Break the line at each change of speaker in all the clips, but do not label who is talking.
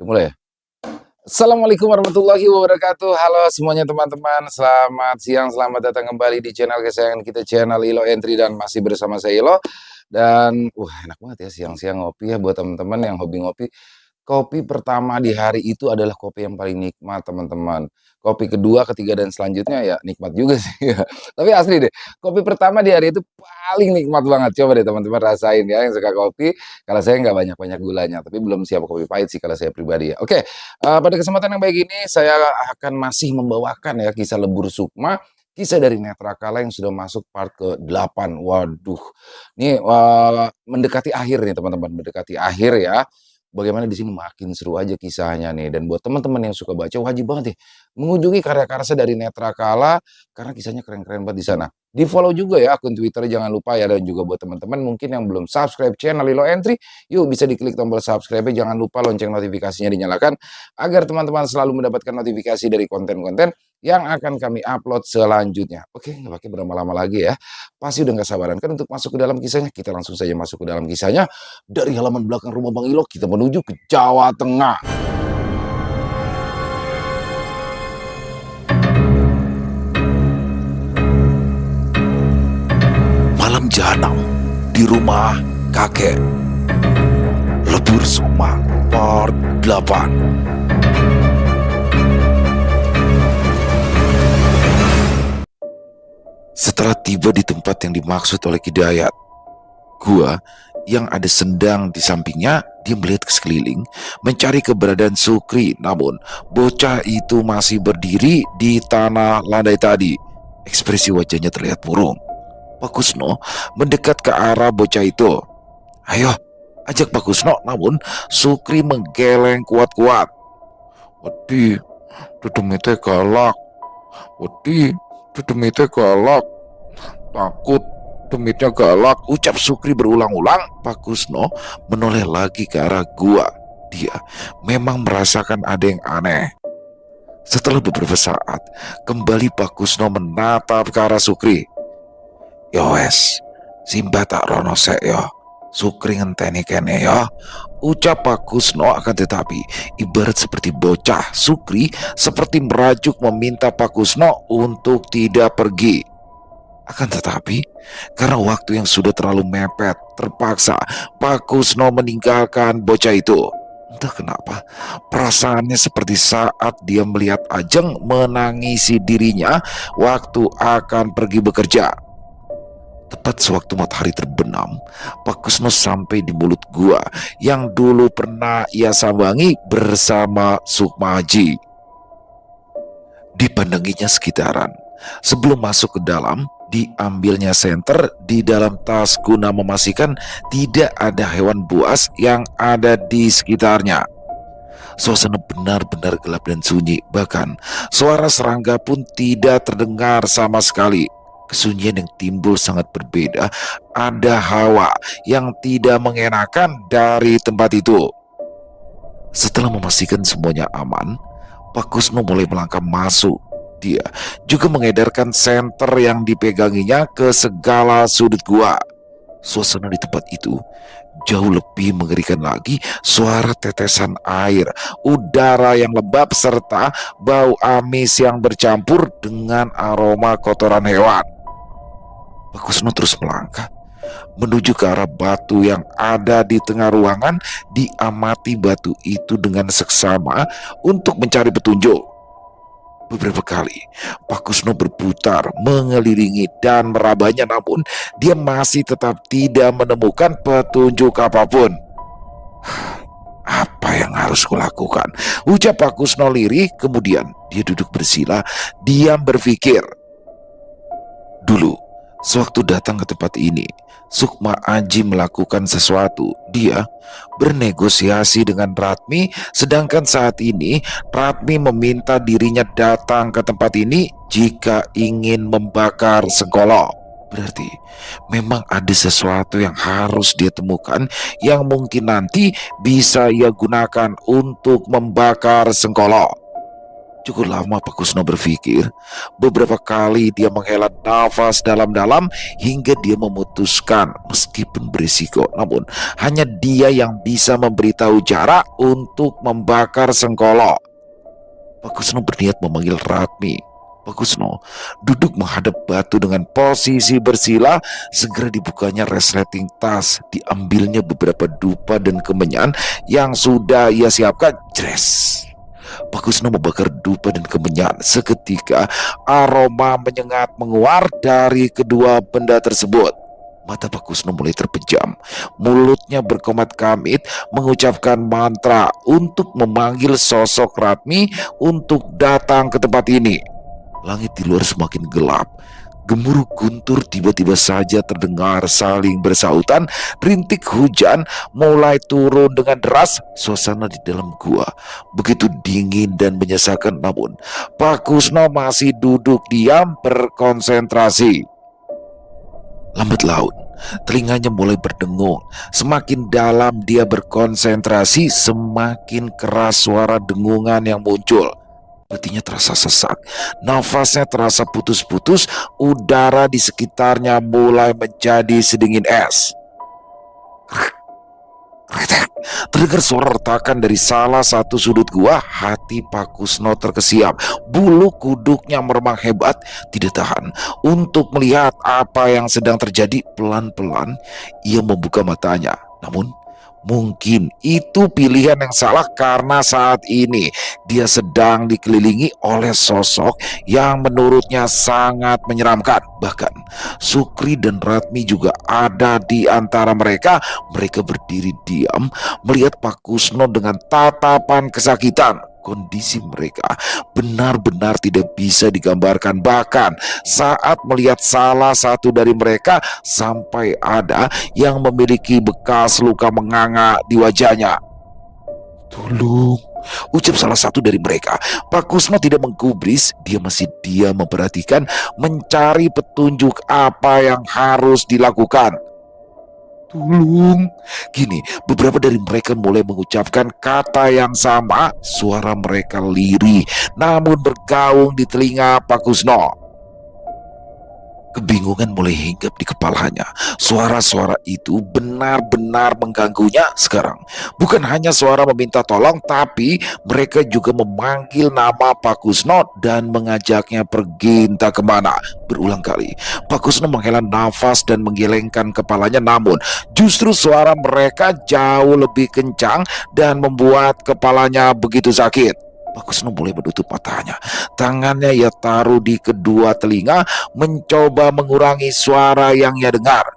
Udah mulai ya? Assalamualaikum warahmatullahi wabarakatuh. Halo semuanya teman-teman, selamat siang, selamat datang kembali di channel kesayangan kita, channel Ilo Entry, dan masih bersama saya Ilo. Dan enak banget ya siang-siang ngopi ya buat teman-teman yang hobi ngopi. Kopi pertama di hari itu adalah kopi yang paling nikmat, teman-teman. Kopi kedua, ketiga, dan selanjutnya ya nikmat juga sih ya. Tapi asli deh, kopi pertama di hari itu paling nikmat banget. Coba deh teman-teman rasain ya yang suka kopi. Kalau saya nggak banyak-banyak gulanya, tapi belum siap kopi pahit sih kalau saya pribadi ya. Oke, pada kesempatan yang baik ini saya akan masih membawakan ya kisah Lebur Sukma, kisah dari Netrakala yang sudah masuk part ke-8. Waduh, ini mendekati akhir nih teman-teman, mendekati akhir ya. Bagaimana di sini makin seru aja kisahnya nih, dan buat teman-teman yang suka baca wajib banget nih mengunjungi karya-karya dari Netrakala karena kisahnya keren-keren banget di sana. Di-follow juga ya akun Twitter jangan lupa ya, dan juga buat teman-teman mungkin yang belum subscribe channel Lilo Entry, yuk bisa diklik tombol subscribe-nya, jangan lupa lonceng notifikasinya dinyalakan agar teman-teman selalu mendapatkan notifikasi dari konten-konten yang akan kami upload selanjutnya. Oke, nggak pakai berlama-lama lagi ya. Pasti udah nggak sabaran kan untuk masuk ke dalam kisahnya. Kita langsung saja masuk ke dalam kisahnya. Dari halaman belakang rumah Bang Ilo, kita menuju ke Jawa Tengah.
Malam jahanam di rumah kakek. Lebur Sukma part 8. Setelah tiba di tempat yang dimaksud oleh Hidayat, gua yang ada sendang di sampingnya, dia melihat ke sekeliling mencari keberadaan Sukri. Namun bocah itu masih berdiri di tanah landai tadi. Ekspresi wajahnya terlihat murung. Pak Kusno mendekat ke arah bocah itu. "Ayo, ajak Pak Kusno." Namun Sukri menggeleng kuat-kuat. "Wedi, dedemite galak. Wedi, dedemite galak. Takut, demitnya galak," ucap Sukri berulang-ulang. Pak Kusno menoleh lagi ke arah gua. Dia memang merasakan ada yang aneh. Setelah beberapa saat, kembali Pak Kusno menatap ke arah Sukri. "Yo wes, Simba tak rono sek yo. Sukri ngenteni kene yo," ucap Pak Kusno. Akan tetapi ibarat seperti bocah, Sukri seperti merajuk meminta Pak Kusno untuk tidak pergi. Akan tetapi karena waktu yang sudah terlalu mepet, terpaksa Pak Kusno meninggalkan bocah itu. Entah kenapa perasaannya seperti saat dia melihat Ajeng menangisi dirinya waktu akan pergi bekerja. Tepat sewaktu matahari terbenam, Pak Kusno sampai di mulut gua yang dulu pernah ia sambangi bersama Sukma Haji. Dipandanginya sekitaran. Sebelum masuk ke dalam, diambilnya senter di dalam tas guna memastikan tidak ada hewan buas yang ada di sekitarnya. Suasana benar-benar gelap dan sunyi. Bahkan suara serangga pun tidak terdengar sama sekali. Kesunyian yang timbul sangat berbeda. Ada hawa yang tidak mengenakan dari tempat itu. Setelah memastikan semuanya aman, Pak Kusno mulai melangkah masuk. Dia juga mengedarkan senter yang dipeganginya ke segala sudut gua. Suasana di tempat itu jauh lebih mengerikan lagi. Suara tetesan air, udara yang lembab, serta bau amis yang bercampur dengan aroma kotoran hewan. Pak Kusno terus melangkah menuju ke arah batu yang ada di tengah ruangan. Diamati batu itu dengan seksama untuk mencari petunjuk. Beberapa kali Pak Kusno berputar mengelilingi dan merabanya, namun dia masih tetap tidak menemukan petunjuk apapun. "Apa yang harus kulakukan?" ucap Pak Kusno lirih. Kemudian dia duduk bersila, diam berpikir. Dulu, sewaktu datang ke tempat ini, Sukma Haji melakukan sesuatu. Dia bernegosiasi dengan Ratmi, sedangkan saat ini Ratmi meminta dirinya datang ke tempat ini jika ingin membakar Sengkolo. Berarti memang ada sesuatu yang harus dia temukan yang mungkin nanti bisa ia gunakan untuk membakar Sengkolo. Cukup lama Pak Kusno berpikir. Beberapa kali dia menghela nafas dalam-dalam hingga dia memutuskan meskipun berisiko, namun hanya dia yang bisa memberitahu jarak untuk membakar Sengkolo. Pak Kusno berniat memanggil Ratmi. Pak Kusno duduk menghadap batu dengan posisi bersila. Segera dibukanya resleting tas, diambilnya beberapa dupa dan kemenyan yang sudah ia siapkan. Jres. Pak Kusno membakar dupa dan kemenyan. Seketika aroma menyengat menguar dari kedua benda tersebut. Mata Pak Kusno mulai terpejam. Mulutnya berkomat kamit mengucapkan mantra untuk memanggil sosok Ratmi untuk datang ke tempat ini. Langit di luar semakin gelap. Gemuruh guntur tiba-tiba saja terdengar saling bersahutan. Rintik hujan mulai turun dengan deras. Suasana di dalam gua begitu dingin dan menyesakan, namun Pak Kusno masih duduk diam berkonsentrasi. Lambat laun telinganya mulai berdengung. Semakin dalam dia berkonsentrasi, semakin keras suara dengungan yang muncul. Hatinya terasa sesak, nafasnya terasa putus-putus, udara di sekitarnya mulai menjadi sedingin es. Kretek, terdengar suara retakan dari salah satu sudut gua. Hati Pak Kusno terkesiap, bulu kuduknya meremang hebat, tidak tahan untuk melihat apa yang sedang terjadi. Pelan-pelan ia membuka matanya, namun mungkin itu pilihan yang salah karena saat ini dia sedang dikelilingi oleh sosok yang menurutnya sangat menyeramkan. Bahkan Sukri dan Ratmi juga ada di antara mereka. Mereka berdiri diam melihat Pak Kusno dengan tatapan kesakitan. Kondisi mereka benar-benar tidak bisa digambarkan. Bahkan saat melihat salah satu dari mereka, sampai ada yang memiliki bekas luka menganga di wajahnya. "Tolong," ucap salah satu dari mereka. Pak Kusno tidak menggubris, dia masih diam memperhatikan, mencari petunjuk apa yang harus dilakukan. "Tolong." Kini beberapa dari mereka mulai mengucapkan kata yang sama. Suara mereka lirih namun bergaung di telinga Pak Kusno. Kebingungan mulai hinggap di kepalanya. Suara-suara itu benar-benar mengganggunya sekarang. Bukan hanya suara meminta tolong, tapi mereka juga memanggil nama Pak Kusno dan mengajaknya pergi entah kemana. Berulang kali Pak Kusno menghela nafas dan menggelengkan kepalanya, namun justru suara mereka jauh lebih kencang dan membuat kepalanya begitu sakit. Pak Kusno mulai menutup matanya. Tangannya ia taruh di kedua telinga, mencoba mengurangi suara yang ia dengar.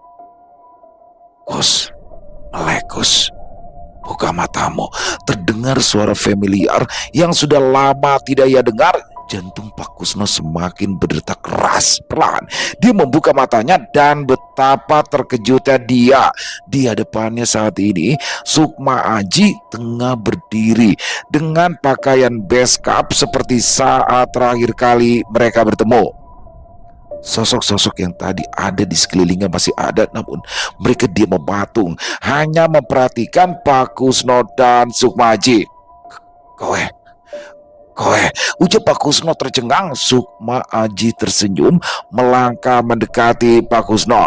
"Kus, Melekus, buka matamu." Terdengar suara familiar yang sudah lama tidak ia dengar. Jantung Pak Kusno semakin berdetak keras. Perlahan dia membuka matanya dan betapa terkejutnya dia. Di hadapannya saat ini Sukma Aji tengah berdiri dengan pakaian beskap seperti saat terakhir kali mereka bertemu. Sosok-sosok yang tadi ada di sekelilingnya masih ada, namun mereka diam mematung, hanya memperhatikan Pak Kusno dan Sukma Aji. Kowe, ucap Pak Kusno tercengang. Sukma Aji tersenyum melangkah mendekati Pak Kusno.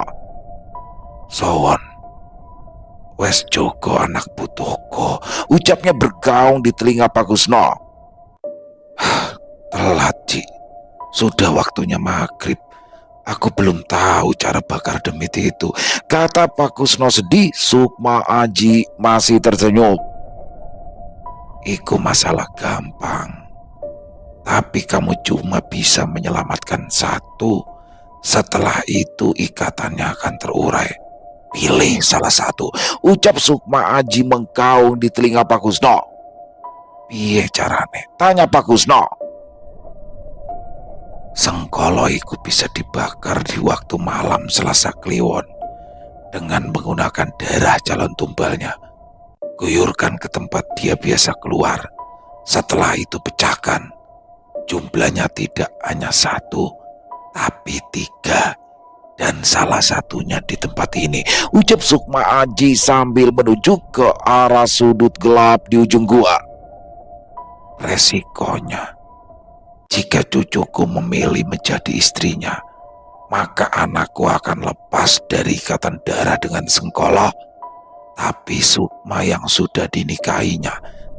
"Sowan, wes Joko anak putuku," ucapnya bergaung di telinga Pak Kusno. "Telat, Ci. Sudah waktunya maghrib. Aku belum tahu cara bakar demit itu," kata Pak Kusno sedih. Sukma Aji masih tersenyum. "Iku masalah gampang. Tapi kamu cuma bisa menyelamatkan satu. Setelah itu ikatannya akan terurai. Pilih salah satu," ucap Sukma Aji menggaung di telinga Pak Kusno. "Piye carane?" tanya Pak Kusno. "Sengkolo iku bisa dibakar di waktu malam Selasa Kliwon dengan menggunakan darah calon tumbalnya. Guyurkan ke tempat dia biasa keluar. Setelah itu pecahkan. Jumlahnya tidak hanya satu, tapi 3. Dan salah satunya di tempat ini," ucap Sukma Aji sambil menuju ke arah sudut gelap di ujung gua. "Resikonya Jika cucuku memilih menjadi istrinya, maka anakku akan lepas dari ikatan darah dengan Sengkolo. Tapi Sukma yang sudah dinikahinya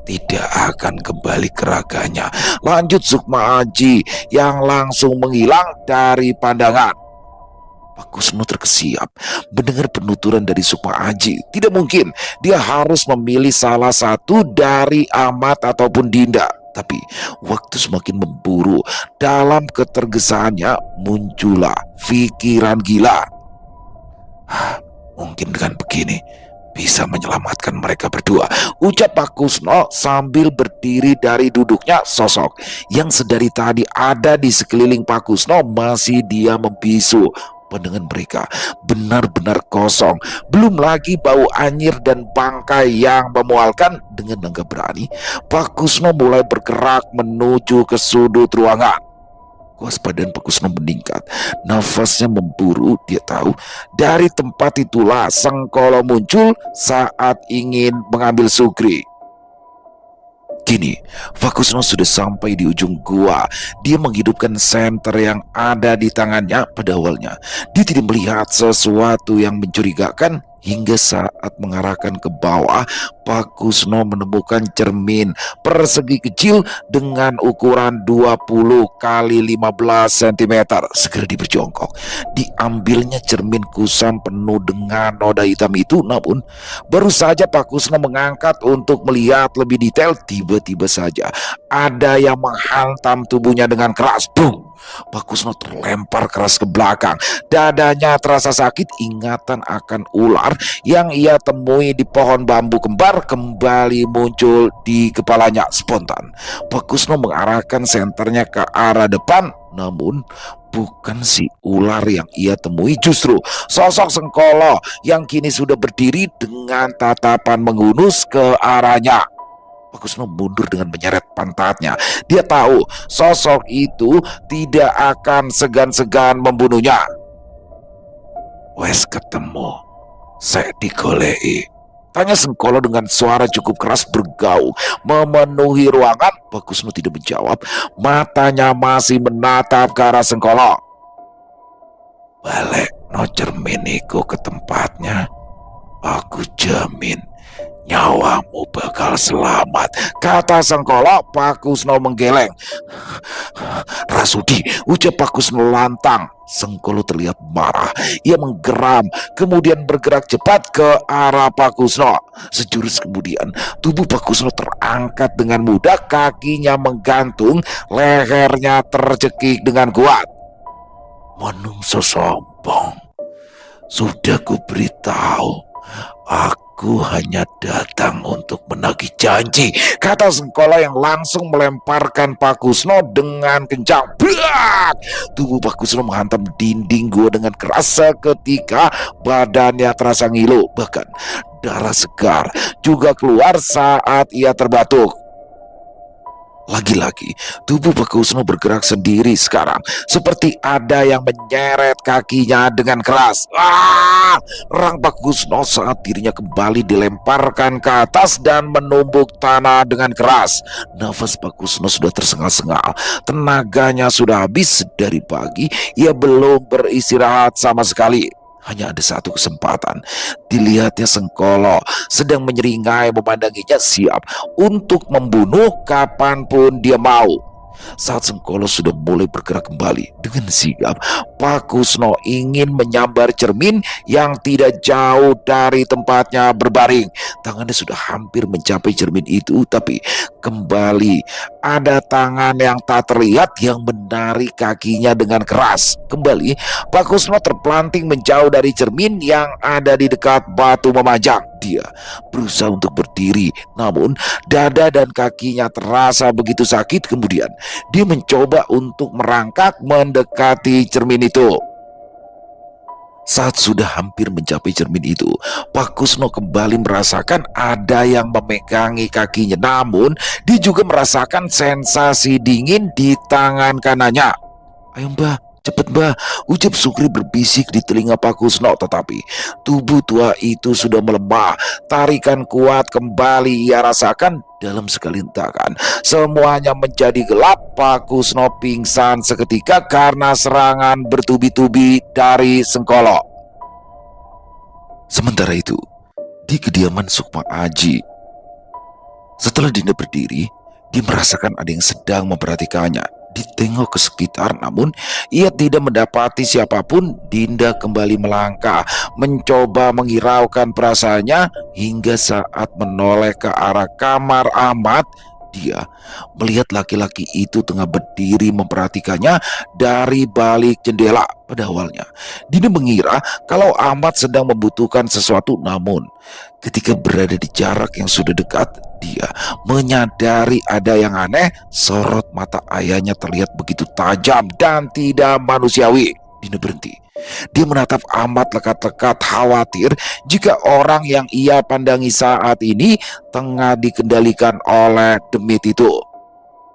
tidak akan kembali ke raganya. Lanjut Sukma Aji yang langsung menghilang dari pandangan. Pak Kusno terkesiap mendengar penuturan dari Sukma Aji. Tidak mungkin, dia harus memilih salah satu dari Ahmad ataupun Dinda. Tapi waktu semakin memburu. Dalam ketergesaannya muncullah pikiran gila. Mungkin dengan begini bisa menyelamatkan mereka berdua, ucap Pak Kusno sambil berdiri dari duduknya. Sosok yang sedari tadi ada di sekeliling Pak Kusno masih diam membisu. Pandangan mereka benar-benar kosong. Belum lagi bau anyir dan bangkai yang memualkan. Dengan langkah berani, Pak Kusno mulai bergerak menuju ke sudut ruangan. Kewaspadaan Pak Kusno meningkat. Nafasnya memburu. Dia tahu dari tempat itulah Sengkolo muncul saat ingin mengambil Sukri. Kini, Pak Kusno sudah sampai di ujung gua. Dia menghidupkan senter yang ada di tangannya. Pada awalnya, dia tidak melihat sesuatu yang mencurigakan. Hingga saat mengarahkan ke bawah, Pak Kusno menemukan cermin persegi kecil dengan ukuran 20 kali 15 cm. Segera diberjongkok. Diambilnya cermin kusam penuh dengan noda hitam itu. Namun, baru saja Pak Kusno mengangkat untuk melihat lebih detail, tiba-tiba saja ada yang menghantam tubuhnya dengan keras. Boom! Pak Kusno terlempar keras ke belakang. Dadanya terasa sakit. Ingatan akan ular yang ia temui di pohon bambu kembar kembali muncul di kepalanya. Spontan Pak Kusno mengarahkan senternya ke arah depan. Namun bukan si ular yang ia temui, justru sosok Sengkolo yang kini sudah berdiri dengan tatapan menghunus ke arahnya. Pak Kusno mundur dengan menyeret pantatnya. Dia tahu sosok itu tidak akan segan-segan membunuhnya. Wes ketemu, saya digolei, tanya Sengkolo dengan suara cukup keras bergaung memenuhi ruangan. Pak Kusno tidak menjawab. Matanya masih menatap ke arah Sengkolo. Balik no cermin iku ke tempatnya. Aku jamin nyawamu bakal selamat, kata Sengkolo. Pak Kusno menggeleng. Rasudi, ucap Pak Kusno lantang. Sengkolo terlihat marah. Ia menggeram, kemudian bergerak cepat ke arah Pak Kusno. Sejurus kemudian, tubuh Pak Kusno terangkat dengan mudah. Kakinya menggantung, lehernya tercekik dengan kuat. Menungso sombong, sudah kuberitahu, aku hanya datang untuk menagih janji, kata Sengkolo yang langsung melemparkan Pak Kusno dengan kencang. Brak! Tubuh Pak Kusno menghantam dinding gua dengan keras. Seketika badannya terasa ngilu. Bahkan darah segar juga keluar saat ia terbatuk. Lagi-lagi tubuh Pak Kusno bergerak sendiri sekarang, seperti ada yang menyeret kakinya dengan keras. Rang Pak Kusno saat dirinya kembali dilemparkan ke atas dan menumbuk tanah dengan keras. Nafas Pak Kusno sudah tersengal-sengal. Tenaganya sudah habis. Dari pagi ia belum beristirahat sama sekali. Hanya ada satu kesempatan. Dilihatnya Sengkolo sedang menyeringai memandanginya, siap untuk membunuh kapanpun dia mau. Saat Sengkolo sudah mulai bergerak kembali dengan sigap, Pak Kusno ingin menyambar cermin yang tidak jauh dari tempatnya berbaring. Tangannya sudah hampir mencapai cermin itu, tapi kembali ada tangan yang tak terlihat yang menarik kakinya dengan keras. Kembali Pak Kusno terpelanting menjauh dari cermin yang ada di dekat batu memanjang. Dia berusaha untuk berdiri, namun dada dan kakinya terasa begitu sakit. Kemudian dia mencoba untuk merangkak mendekati cermin itu. Saat sudah hampir mencapai cermin itu, Pak Kusno kembali merasakan ada yang memegangi kakinya. Namun dia juga merasakan sensasi dingin di tangan kanannya. Ayo Mbah, "Cepet Mbah," ucap Sukri berbisik di telinga Pak Kusno. Tetapi tubuh tua itu sudah melemah. Tarikan kuat kembali ia rasakan. Dalam sekali hentakan semuanya menjadi gelap. Pak Kusno pingsan seketika karena serangan bertubi-tubi dari Sengkolo. Sementara itu, di kediaman Sukma Aji, setelah Dinda berdiri, dia merasakan ada yang sedang memperhatikannya. Ditengok ke sekitar, namun ia tidak mendapati siapapun. Dinda kembali melangkah, mencoba menghiraukan perasaannya, hingga saat menoleh ke arah kamar Ahmad, dia melihat laki-laki itu tengah berdiri memperhatikannya dari balik jendela. Pada awalnya, Dinda mengira kalau Ahmad sedang membutuhkan sesuatu, namun ketika berada di jarak yang sudah dekat, dia menyadari ada yang aneh. Sorot mata ayahnya terlihat begitu tajam dan tidak manusiawi. Dinda berhenti. Dia menatap Ahmad lekat-lekat, khawatir jika orang yang ia pandangi saat ini tengah dikendalikan oleh demit itu.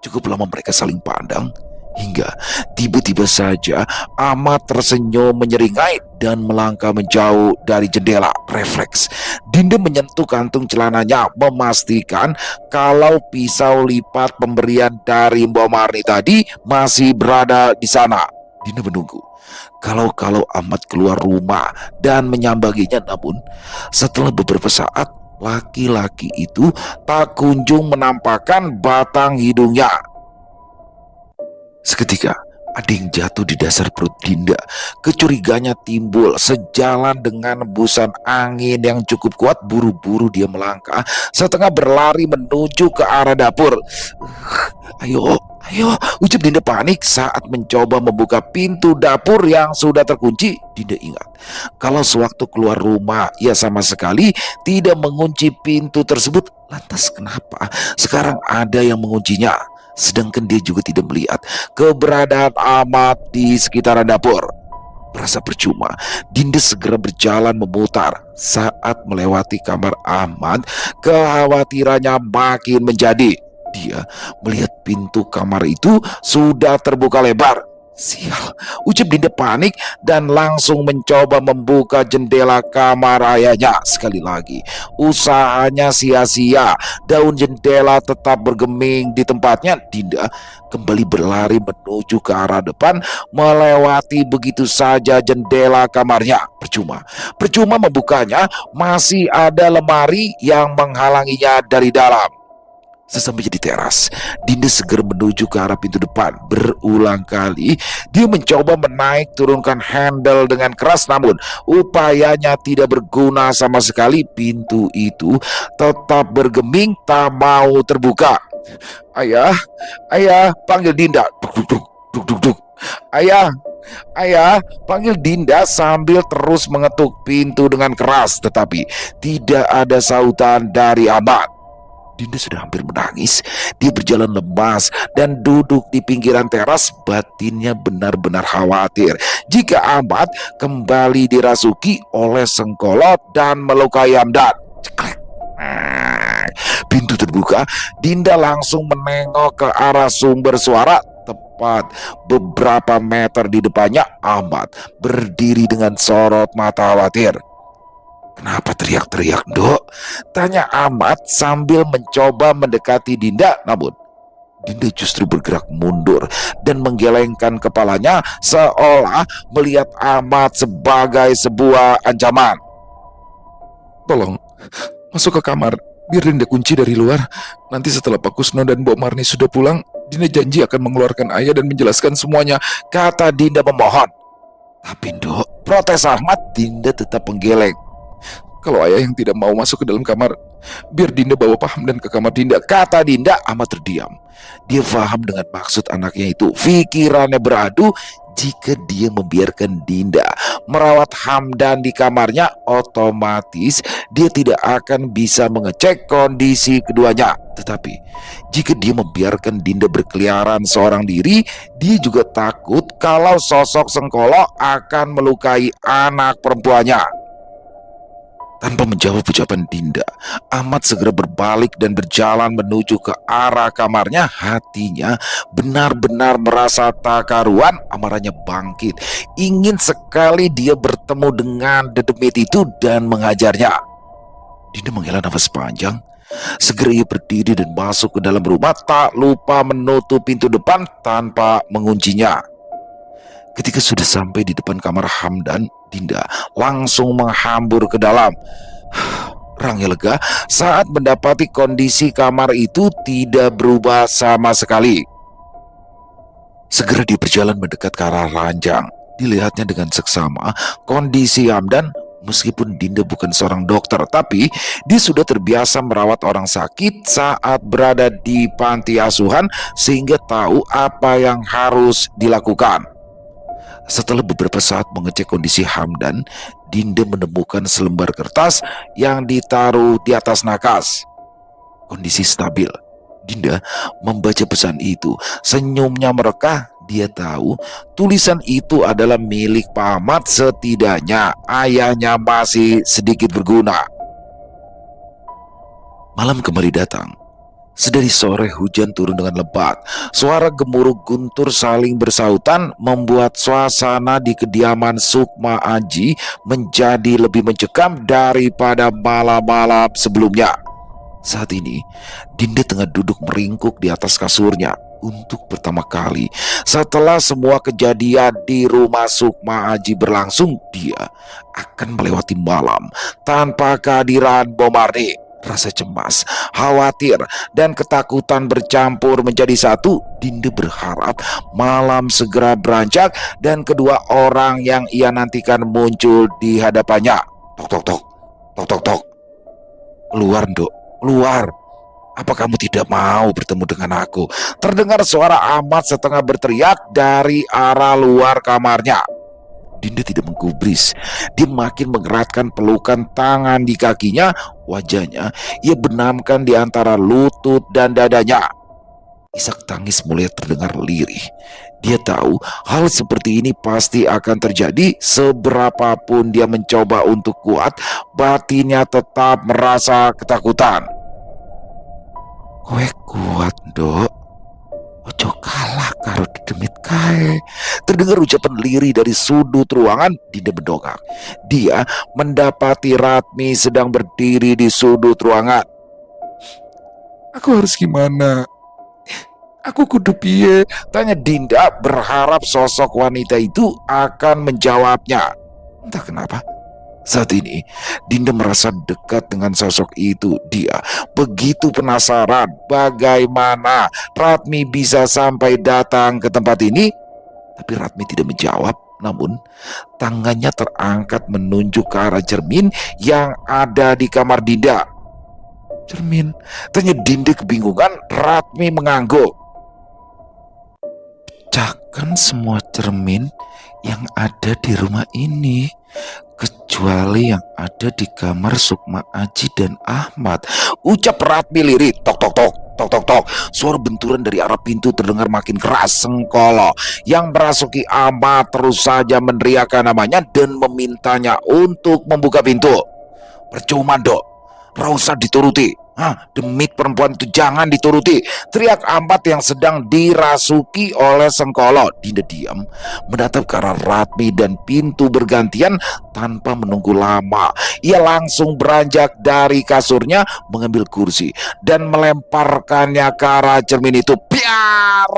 Cukup lama mereka saling pandang, hingga tiba-tiba saja Ahmad tersenyum menyeringai dan melangkah menjauh dari jendela. Refleks Dinda menyentuh kantung celananya, memastikan kalau pisau lipat pemberian dari Mbak Marni tadi masih berada di sana. Dinda menunggu kalau Ahmad keluar rumah dan menyambanginya, namun setelah beberapa saat laki-laki itu tak kunjung menampakkan batang hidungnya. Seketika ada yang jatuh di dasar perut Dinda. Kecuriganya timbul sejalan dengan hembusan angin yang cukup kuat. Buru-buru dia melangkah, setengah berlari menuju ke arah dapur. Ayo, ucap Dinda panik saat mencoba membuka pintu dapur yang sudah terkunci. Dinda ingat kalau sewaktu keluar rumah ia sama sekali tidak mengunci pintu tersebut. Lantas kenapa sekarang ada yang menguncinya? Sedangkan dia juga tidak melihat keberadaan Ahmad di sekitaran dapur. Merasa percuma, Dinda segera berjalan memutar. Saat melewati kamar Ahmad, kekhawatirannya makin menjadi. Dia melihat pintu kamar itu sudah terbuka lebar. Sial, ucap Dinda panik dan langsung mencoba membuka jendela kamar ayahnya. Sekali lagi, usahanya sia-sia. Daun jendela tetap bergeming di tempatnya. Dinda kembali berlari menuju ke arah depan, melewati begitu saja jendela kamarnya. Percuma membukanya, masih ada lemari yang menghalanginya dari dalam. Sesampainya di teras, Dinda segera menuju ke arah pintu depan. Berulang kali dia mencoba menaik turunkan handle dengan keras, namun upayanya tidak berguna sama sekali. Pintu itu tetap bergeming, tak mau terbuka. Ayah, panggil Dinda. Duk. Ayah, panggil Dinda sambil terus mengetuk pintu dengan keras, tetapi tidak ada sautan dari Ahmad. Dinda sudah hampir menangis. Dia berjalan lemas dan duduk di pinggiran teras. Batinnya benar-benar khawatir jika Ahmad kembali dirasuki oleh Sengkolo dan melukai Hamdan. Ceklek. Pintu terbuka. Dinda langsung menengok ke arah sumber suara. Tepat beberapa meter di depannya, Ahmad berdiri dengan sorot mata khawatir. "Kenapa teriak-teriak, Dok?" tanya Ahmad sambil mencoba mendekati Dinda. Namun Dinda justru bergerak mundur dan menggelengkan kepalanya seolah melihat Ahmad sebagai sebuah ancaman. "Tolong masuk ke kamar, biar Dinda kunci dari luar. Nanti setelah Pak Kusno dan Mbok Marni sudah pulang, Dinda janji akan mengeluarkan ayah dan menjelaskan semuanya," kata Dinda memohon. "Tapi Dok," protes Ahmad. Dinda tetap menggeleng. "Kalau ayah yang tidak mau masuk ke dalam kamar, biar Dinda bawa Pak Hamdan ke kamar Dinda," kata Dinda. Ahmad terdiam. Dia paham dengan maksud anaknya itu. Pikirannya beradu. Jika dia membiarkan Dinda merawat Hamdan di kamarnya, otomatis dia tidak akan bisa mengecek kondisi keduanya. Tetapi jika dia membiarkan Dinda berkeliaran seorang diri, dia juga takut kalau sosok Sengkolo akan melukai anak perempuannya. Tanpa menjawab ucapan Dinda, Ahmad segera berbalik dan berjalan menuju ke arah kamarnya. Hatinya benar-benar merasa tak karuan, amarahnya bangkit. Ingin sekali dia bertemu dengan dedemit itu dan menghajarnya. Dinda menghela nafas panjang. Segera ia berdiri dan masuk ke dalam rumah, tak lupa menutup pintu depan tanpa menguncinya. Ketika sudah sampai di depan kamar Hamdan, Dinda langsung menghambur ke dalam. Rangnya lega saat mendapati kondisi kamar itu tidak berubah sama sekali. Segera dia berjalan mendekat ke arah ranjang. Dilihatnya dengan seksama kondisi Hamdan. Meskipun Dinda bukan seorang dokter, tapi dia sudah terbiasa merawat orang sakit saat berada di panti asuhan, sehingga tahu apa yang harus dilakukan. Setelah beberapa saat mengecek kondisi Hamdan, Dinda menemukan selembar kertas yang ditaruh di atas nakas. Kondisi stabil. Dinda membaca pesan itu. Senyumnya merekah. Dia tahu tulisan itu adalah milik Pak Ahmad. Setidaknya ayahnya masih sedikit berguna. Malam kembali datang. Sedari sore hujan turun dengan lebat. Suara gemuruh guntur saling bersautan membuat suasana di kediaman Sukma Aji menjadi lebih mencekam daripada malam-malam sebelumnya. Saat ini, Dinda tengah duduk meringkuk di atas kasurnya. Untuk pertama kali setelah semua kejadian di rumah Sukma Aji berlangsung, dia akan melewati malam tanpa kehadiran Bomardi. Rasa cemas, khawatir, dan ketakutan bercampur menjadi satu. Dinda berharap malam segera beranjak dan kedua orang yang ia nantikan muncul di hadapannya. Tok tok tok, tok tok tok. Keluar, Dok, keluar. Apa kamu tidak mau bertemu dengan aku? Terdengar suara Ahmad setengah berteriak dari arah luar kamarnya. Dinda tidak menggubris. Dia makin mengeratkan pelukan tangan di kakinya. Wajahnya ia benamkan di antara lutut dan dadanya. Isak tangis mulai terdengar lirih. Dia tahu hal seperti ini pasti akan terjadi. Seberapapun dia mencoba untuk kuat, batinnya tetap merasa ketakutan. Kowe kuat, Dok. Ojo kalah karo dedemit kae. Terdengar ucapan lirih dari sudut ruangan. Dinda mendongak. Dia mendapati Ratmi sedang berdiri di sudut ruangan. Aku harus gimana? Aku kudu piye? Tanya Dinda berharap sosok wanita itu akan menjawabnya. Entah kenapa, saat ini Dinda merasa dekat dengan sosok itu. Dia begitu penasaran bagaimana Ratmi bisa sampai datang ke tempat ini. Tapi Ratmi tidak menjawab. Namun tangannya terangkat menunjuk ke arah cermin yang ada di kamar Dinda. Cermin? Tanya Dinda kebingungan. Ratmi mengangguk. Pecahkan semua cermin yang ada di rumah ini, kecuali yang ada di kamar Sukma Aji dan Ahmad, ucap Ratmi lirih. Tok tok tok, tok tok tok. Suara benturan dari arah pintu terdengar makin keras. Sengkolo yang merasuki Ahmad terus saja meneriakkan namanya dan memintanya untuk membuka pintu. Percuma, Dok, gak usah dituruti. Demit perempuan itu jangan dituruti, teriak Ahmad yang sedang dirasuki oleh Sengkolo. Dinda diam menatap ke arah Ratmi dan pintu bergantian. Tanpa menunggu lama, ia langsung beranjak dari kasurnya, mengambil kursi dan melemparkannya ke arah cermin itu. Biar.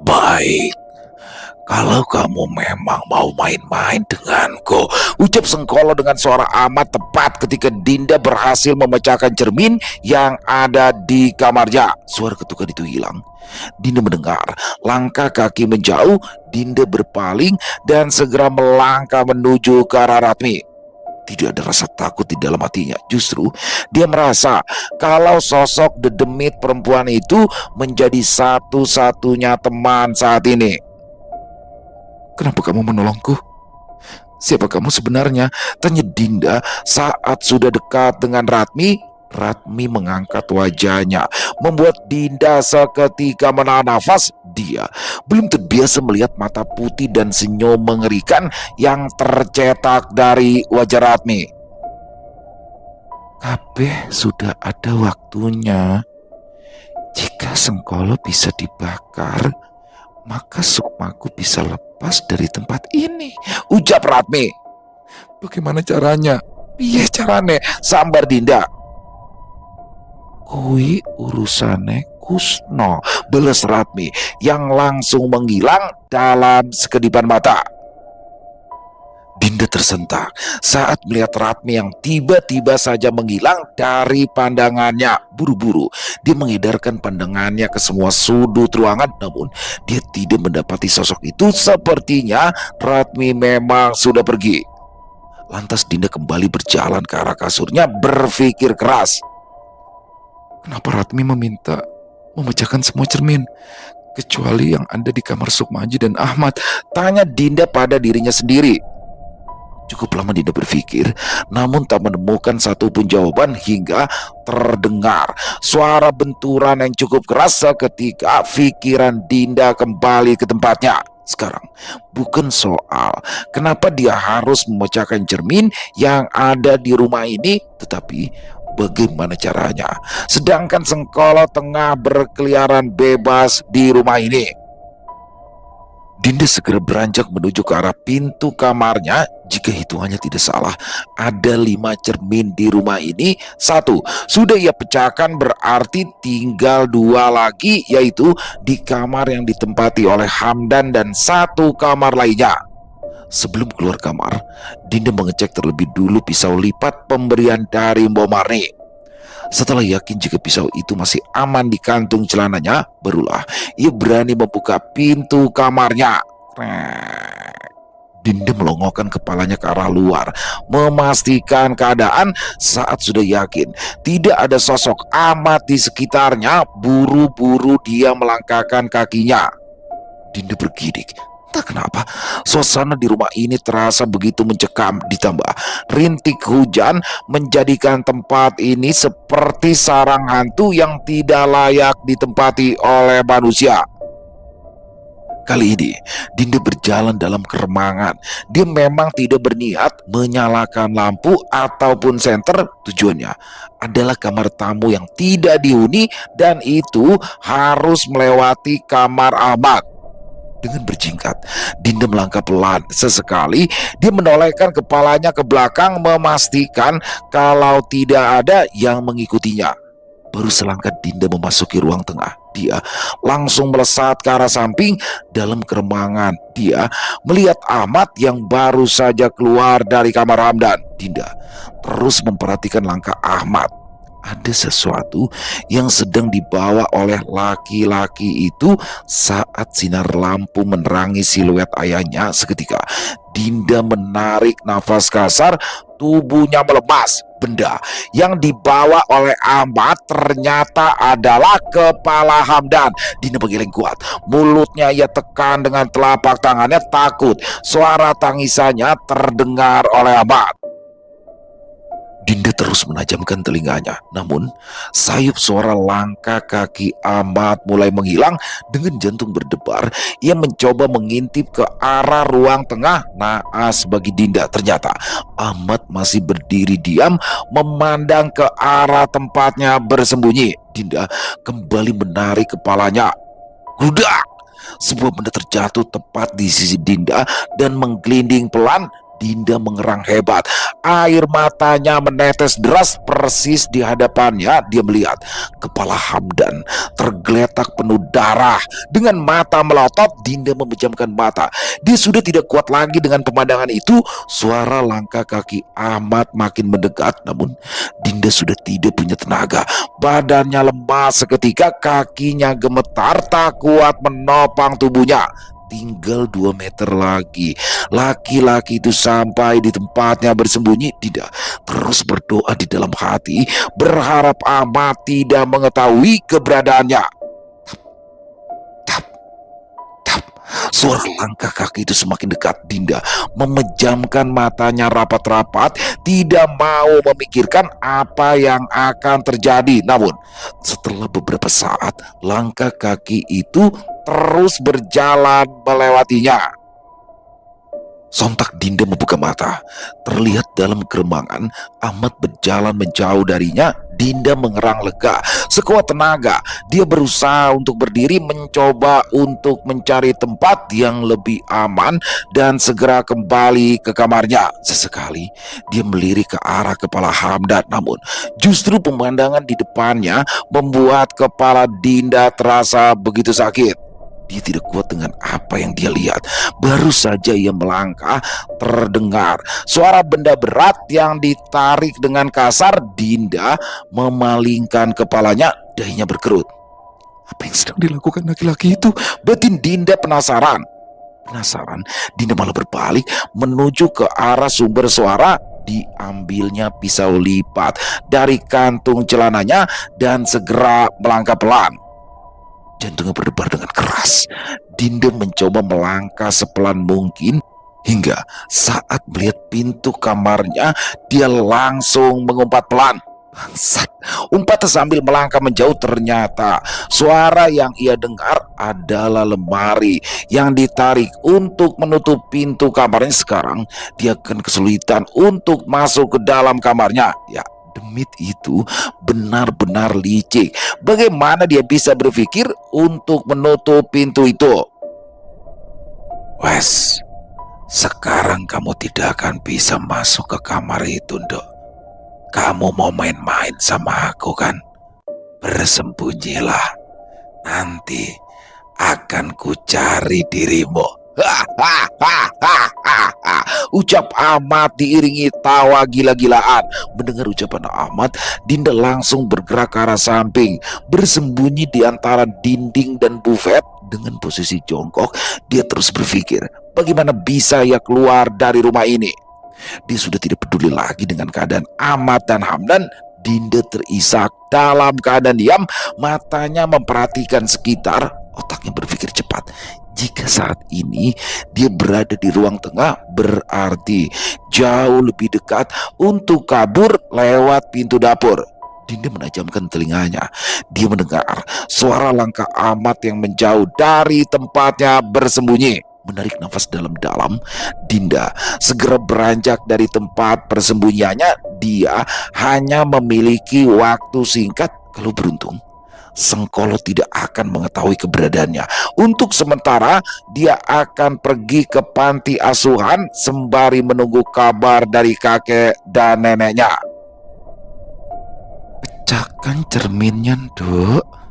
Baik, kalau kamu memang mau main-main denganku, ucap Sengkolo dengan suara amat tepat ketika Dinda berhasil memecahkan cermin yang ada di kamarnya. Suara ketukan itu hilang. Dinda mendengar langkah kaki menjauh. Dinda berpaling dan segera melangkah menuju ke arah Ratmi. Tidak ada rasa takut di dalam hatinya. Justru dia merasa kalau sosok dedemit perempuan itu menjadi satu-satunya teman saat ini. Kenapa kamu menolongku? Siapa kamu sebenarnya? Tanya Dinda saat sudah dekat dengan Ratmi. Ratmi mengangkat wajahnya, membuat Dinda seketika menahan nafas. Dia belum terbiasa melihat mata putih dan senyum mengerikan yang tercetak dari wajah Ratmi. Kabeh sudah ada waktunya. Jika Sengkolo bisa dibakar, maka sukmaku bisa lepas dari tempat ini, ujar Ratmi. Bagaimana caranya? Piye carane? Sambar Dinda. Kui urusane Kusno, beles Ratmi yang langsung menghilang dalam sekedipan mata. Dinda tersentak saat melihat Ratmi yang tiba-tiba saja menghilang dari pandangannya. Buru-buru dia mengedarkan pandangannya ke semua sudut ruangan, namun dia tidak mendapati sosok itu. Sepertinya Ratmi memang sudah pergi. Lantas Dinda kembali berjalan ke arah kasurnya, berpikir keras. Kenapa Ratmi meminta memecahkan semua cermin, kecuali yang ada di kamar Sukmaji dan Ahmad? Tanya Dinda pada dirinya sendiri. Cukup lama Dinda berpikir, namun tak menemukan satupun jawaban hingga terdengar suara benturan yang cukup keras. Seketika pikiran Dinda kembali ke tempatnya. Sekarang bukan soal kenapa dia harus memecahkan cermin yang ada di rumah ini, tetapi bagaimana caranya. Sedangkan Sengkolo tengah berkeliaran bebas di rumah ini. Dinda segera beranjak menuju ke arah pintu kamarnya. Jika hitungannya tidak salah, ada 5 cermin di rumah ini. 1 sudah ia pecahkan, berarti tinggal 2 lagi, yaitu di kamar yang ditempati oleh Hamdan dan 1 kamar lainnya. Sebelum keluar kamar, Dinda mengecek terlebih dulu pisau lipat pemberian dari Mbok Marni. Setelah yakin jika pisau itu masih aman di kantung celananya, barulah ia berani membuka pintu kamarnya. Dinda melongokkan kepalanya ke arah luar, memastikan keadaan. Saat sudah yakin tidak ada sosok Ahmad di sekitarnya, buru-buru dia melangkahkan kakinya. Dinda bergidik. Tak kenapa, suasana di rumah ini terasa begitu mencekam, ditambah rintik hujan menjadikan tempat ini seperti sarang hantu yang tidak layak ditempati oleh manusia. Kali ini Dinda berjalan dalam keremangan. Dia memang tidak berniat menyalakan lampu ataupun senter. Tujuannya adalah kamar tamu yang tidak dihuni, dan itu harus melewati kamar Ahmad. Dengan berjingkat, Dinda melangkah pelan. Sesekali dia menolehkan kepalanya ke belakang, memastikan kalau tidak ada yang mengikutinya. Baru selangkah Dinda memasuki ruang tengah, dia langsung melesat ke arah samping. Dalam keremangan, dia melihat Ahmad yang baru saja keluar dari kamar Hamdan. Dinda terus memperhatikan langkah Ahmad. Ada sesuatu yang sedang dibawa oleh laki-laki itu. Saat sinar lampu menerangi siluet ayahnya, seketika Dinda menarik nafas kasar, tubuhnya melemas. Benda yang dibawa oleh Ahmad ternyata adalah kepala Hamdan. Dinda menggeleng kuat, mulutnya ia tekan dengan telapak tangannya, takut suara tangisannya terdengar oleh Ahmad. Dinda terus menajamkan telinganya, namun sayup suara langkah kaki Ahmad mulai menghilang. Dengan jantung berdebar, ia mencoba mengintip ke arah ruang tengah. Naas bagi Dinda, ternyata Ahmad masih berdiri diam memandang ke arah tempatnya bersembunyi. Dinda kembali menarik kepalanya. Rudak! Sebuah benda terjatuh tepat di sisi Dinda dan menggelinding pelan. Dinda mengerang hebat. Air matanya menetes deras. Persis di hadapannya dia melihat kepala Hamdan tergeletak penuh darah. Dengan mata melotot, Dinda memejamkan mata. Dia sudah tidak kuat lagi dengan pemandangan itu. Suara langkah kaki Ahmad makin mendekat, namun Dinda sudah tidak punya tenaga. Badannya lemas seketika, kakinya gemetar, tak kuat menopang tubuhnya. Tinggal 2 meter lagi laki-laki itu sampai di tempatnya bersembunyi. Dinda terus berdoa di dalam hati, berharap Ahmad tidak mengetahui keberadaannya. Tap, tap. Suara langkah kaki itu semakin dekat. Dinda memejamkan matanya rapat-rapat, tidak mau memikirkan apa yang akan terjadi. Namun setelah beberapa saat, langkah kaki itu terus berjalan melewatinya. Sontak Dinda membuka mata. Terlihat dalam keremangan Ahmad berjalan menjauh darinya. Dinda mengerang lega. Sekuat tenaga dia berusaha untuk berdiri, mencoba untuk mencari tempat yang lebih aman dan segera kembali ke kamarnya. Sesekali dia melirik ke arah kepala Hamdan, namun justru pemandangan di depannya membuat kepala Dinda terasa begitu sakit. Dia tidak kuat dengan apa yang dia lihat. Baru saja ia melangkah, terdengar suara benda berat yang ditarik dengan kasar. Dinda memalingkan kepalanya, dahinya berkerut. Apa yang sedang dilakukan laki-laki itu? Batin Dinda penasaran. Dinda malah berbalik menuju ke arah sumber suara. Diambilnya pisau lipat dari kantung celananya dan segera melangkah pelan. Jantungnya berdebar dengan keras. Dinda mencoba melangkah sepelan mungkin hingga saat melihat pintu kamarnya, dia langsung mengumpat pelan. Bangsat, umpat sambil melangkah menjauh. Ternyata suara yang ia dengar adalah lemari yang ditarik untuk menutup pintu kamarnya. Sekarang dia akan kesulitan untuk masuk ke dalam kamarnya. Ya, Demit itu benar-benar licik. Bagaimana dia bisa berpikir untuk menutup pintu itu? Wes, sekarang kamu tidak akan bisa masuk ke kamar itu, Dok. Kamu mau main-main sama aku kan? Bersembunyilah. Nanti akan kucari dirimu. Ucap Ahmad diiringi tawa gila-gilaan. Mendengar ucapan Ahmad, Dinda langsung bergerak ke arah samping, bersembunyi di antara dinding dan bufet. Dengan posisi jongkok, dia terus berpikir, bagaimana bisa ia keluar dari rumah ini? Dia sudah tidak peduli lagi dengan keadaan Ahmad dan Hamdan. Dinda terisak dalam keadaan diam, matanya memperhatikan sekitar. Otaknya berpikir cepat. Jika saat ini dia berada di ruang tengah, berarti jauh lebih dekat untuk kabur lewat pintu dapur. Dinda menajamkan telinganya. Dia mendengar suara langkah Ahmad yang menjauh dari tempatnya bersembunyi. Menarik nafas dalam-dalam, Dinda segera beranjak dari tempat persembunyiannya. Dia hanya memiliki waktu singkat. Kalau beruntung, Sengkolo tidak akan mengetahui keberadaannya. Untuk sementara, dia akan pergi ke panti asuhan sembari menunggu kabar dari kakek dan neneknya. Pecahkan cerminnya, Dok.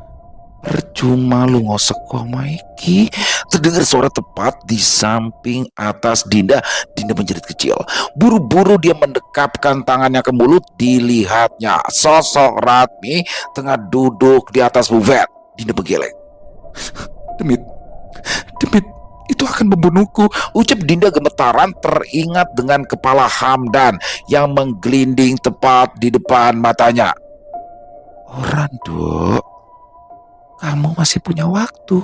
Percuma lu ngosek sama iki. Terdengar suara tepat di samping atas Dinda. Dinda menjerit kecil. Buru-buru dia mendekapkan tangannya ke mulut. Dilihatnya sosok Ratmi tengah duduk di atas bufet. Dinda menggeleng. Demit, itu akan membunuhku. Ucap Dinda gemetaran, teringat dengan kepala Hamdan yang menggelinding tepat di depan matanya. Orang, Dok, kamu masih punya waktu.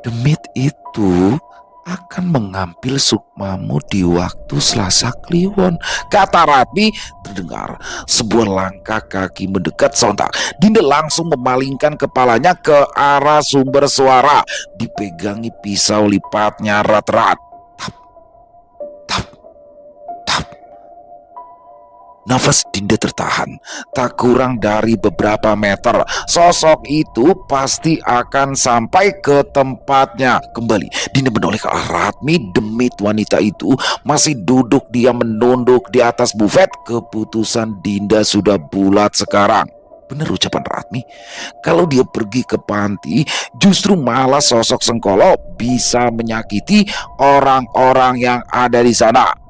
Demit itu akan mengambil sukmamu di waktu Selasa Kliwon, kata Ratmi. Terdengar sebuah langkah kaki mendekat. Sontak Dinda langsung memalingkan kepalanya ke arah sumber suara. Dipegangi pisau lipatnya erat-erat. Tap, tap, tap. Nafas Dinda tertahan. Tak kurang dari beberapa meter, sosok itu pasti akan sampai ke tempatnya. Kembali Dinda menoleh ke arah Ratmi. Demit wanita itu masih duduk diam menunduk di atas bufet. Keputusan Dinda sudah bulat sekarang. Benar ucapan Ratmi, kalau dia pergi ke panti, justru malah sosok Sengkolo bisa menyakiti orang-orang yang ada di sana.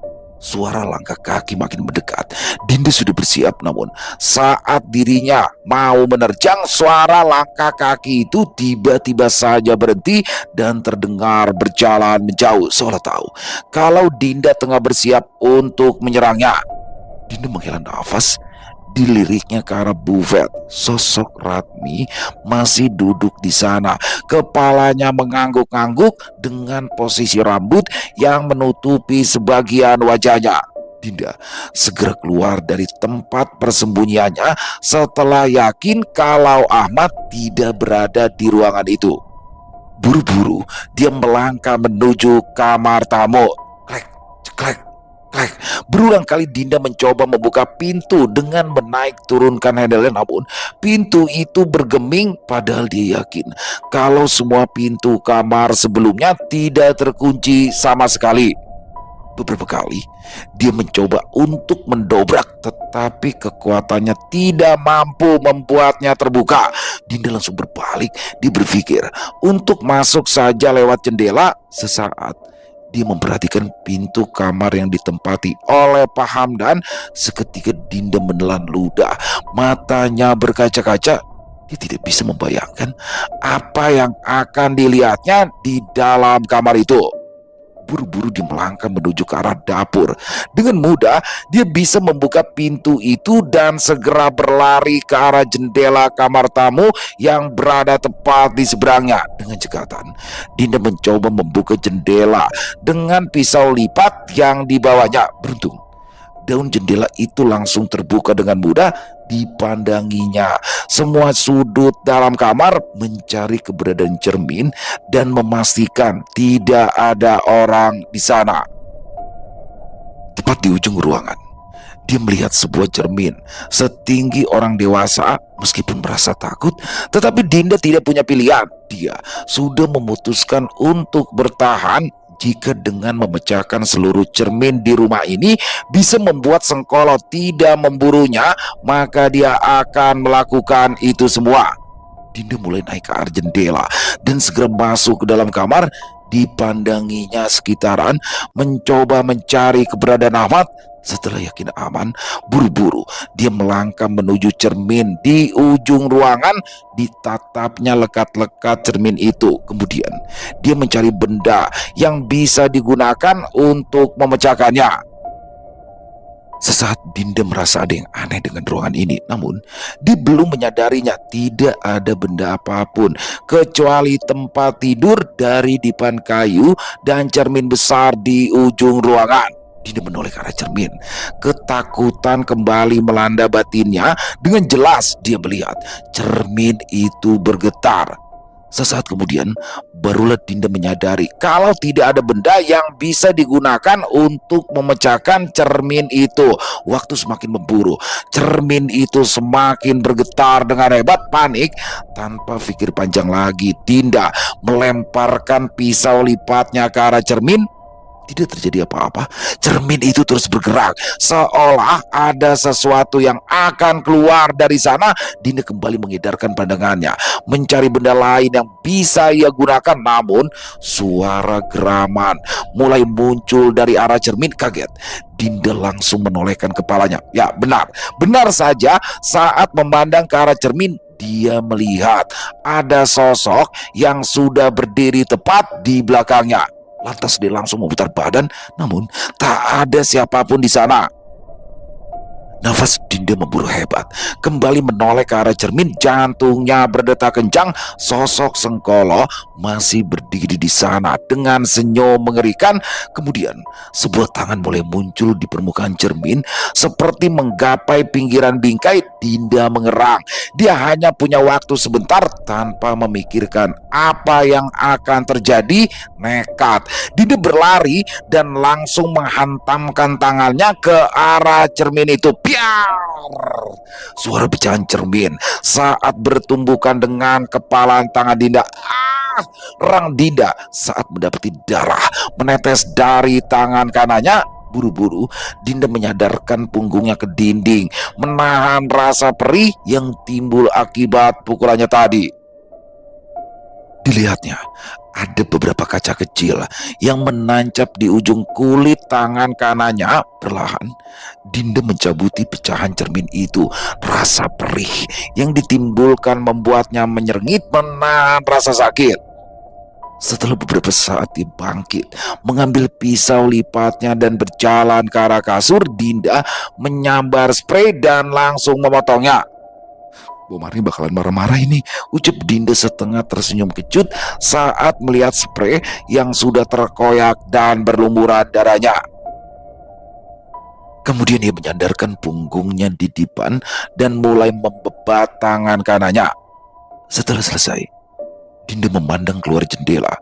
Suara langkah kaki makin mendekat. Dinda sudah bersiap, namun saat dirinya mau menerjang, suara langkah kaki itu tiba-tiba saja berhenti dan terdengar berjalan menjauh, seolah tahu kalau Dinda tengah bersiap untuk menyerangnya. Dinda menghela nafas. Diliriknya ke arah bufet. Sosok Ratmi masih duduk di sana. Kepalanya mengangguk-angguk dengan posisi rambut yang menutupi sebagian wajahnya. Dinda segera keluar dari tempat persembunyiannya setelah yakin kalau Ahmad tidak berada di ruangan itu. Buru-buru dia melangkah menuju kamar tamu. Klek, ceklek, klek. Berulang kali Dinda mencoba membuka pintu dengan menaik turunkan handle, namun pintu itu bergeming, padahal dia yakin kalau semua pintu kamar sebelumnya tidak terkunci sama sekali. Beberapa kali dia mencoba untuk mendobrak, tetapi kekuatannya tidak mampu membuatnya terbuka. Dinda langsung berbalik. Dia berpikir untuk masuk saja lewat jendela. Sesaat dia memperhatikan pintu kamar yang ditempati oleh Pak Hamdan. Seketika Dinda menelan ludah, matanya berkaca-kaca. Dia tidak bisa membayangkan apa yang akan dilihatnya di dalam kamar itu. Buru-buru dia melangkah menuju ke arah dapur. Dengan mudah dia bisa membuka pintu itu dan segera berlari ke arah jendela kamar tamu yang berada tepat di seberangnya. Dengan cekatan Dinda mencoba membuka jendela dengan pisau lipat yang dibawanya. Beruntung daun jendela itu langsung terbuka dengan mudah dipandanginya. Semua sudut dalam kamar mencari keberadaan cermin dan memastikan tidak ada orang di sana. Tepat di ujung ruangan, dia melihat sebuah cermin setinggi orang dewasa. Meskipun merasa takut, tetapi Dinda tidak punya pilihan. Dia sudah memutuskan untuk bertahan. Jika dengan memecahkan seluruh cermin di rumah ini bisa membuat Sengkolo tidak memburunya, maka dia akan melakukan itu semua. Dinda mulai naik ke arah jendela dan segera masuk ke dalam kamar. Dipandanginya sekitaran, mencoba mencari keberadaan Ahmad. Setelah yakin aman, buru-buru dia melangkah menuju cermin di ujung ruangan. Ditatapnya lekat-lekat cermin itu. Kemudian dia mencari benda yang bisa digunakan untuk memecahkannya. Sesaat Dinda merasa ada yang aneh dengan ruangan ini. Namun dia belum menyadarinya. Tidak ada benda apapun kecuali tempat tidur dari dipan kayu dan cermin besar di ujung ruangan. Dinda menoleh ke arah cermin. Ketakutan kembali melanda batinnya. Dengan jelas dia melihat cermin itu bergetar. Sesaat kemudian barulah Dinda menyadari kalau tidak ada benda yang bisa digunakan untuk memecahkan cermin itu. Waktu semakin memburu. Cermin itu semakin bergetar dengan hebat. Panik, tanpa pikir panjang lagi, Dinda melemparkan pisau lipatnya ke arah cermin. Tidak terjadi apa-apa. Cermin itu terus bergerak, seolah ada sesuatu yang akan keluar dari sana. Dinda kembali mengedarkan pandangannya, mencari benda lain yang bisa ia gunakan. Namun suara geraman mulai muncul dari arah cermin. Kaget, Dinda langsung menolehkan kepalanya. Ya, benar saja. Saat memandang ke arah cermin, dia melihat ada sosok yang sudah berdiri tepat di belakangnya. Lantas dia langsung memutar badan, namun tak ada siapapun di sana. Nafas Dinda memburu hebat, kembali menoleh ke arah cermin. Jantungnya berdetak kencang. Sosok Sengkolo masih berdiri di sana dengan senyum mengerikan. Kemudian sebuah tangan mulai muncul di permukaan cermin, seperti menggapai pinggiran bingkai. Dinda mengerang. Dia hanya punya waktu sebentar. Tanpa memikirkan apa yang akan terjadi, nekat Dinda berlari dan langsung menghantamkan tangannya ke arah cermin itu. Suara pecahan cermin saat bertumbukan dengan kepalan tangan Dinda. Rang Dinda saat mendapati darah menetes dari tangan kanannya. Buru-buru Dinda menyadarkan punggungnya ke dinding, menahan rasa perih yang timbul akibat pukulannya tadi. Dilihatnya ada beberapa kaca kecil yang menancap di ujung kulit tangan kanannya. Perlahan Dinda mencabuti pecahan cermin itu. Rasa perih yang ditimbulkan membuatnya menyerngit, menahan rasa sakit. Setelah beberapa saat dia bangkit, mengambil pisau lipatnya dan berjalan ke arah kasur. Dinda menyambar spray dan langsung memotongnya. Bu Marni bakalan marah-marah ini, ucap Dinda setengah tersenyum kecut saat melihat spray yang sudah terkoyak dan berlumuran darahnya. Kemudian dia menyandarkan punggungnya di dipan dan mulai membebat tangan kanannya. Setelah selesai, Dinda memandang keluar jendela.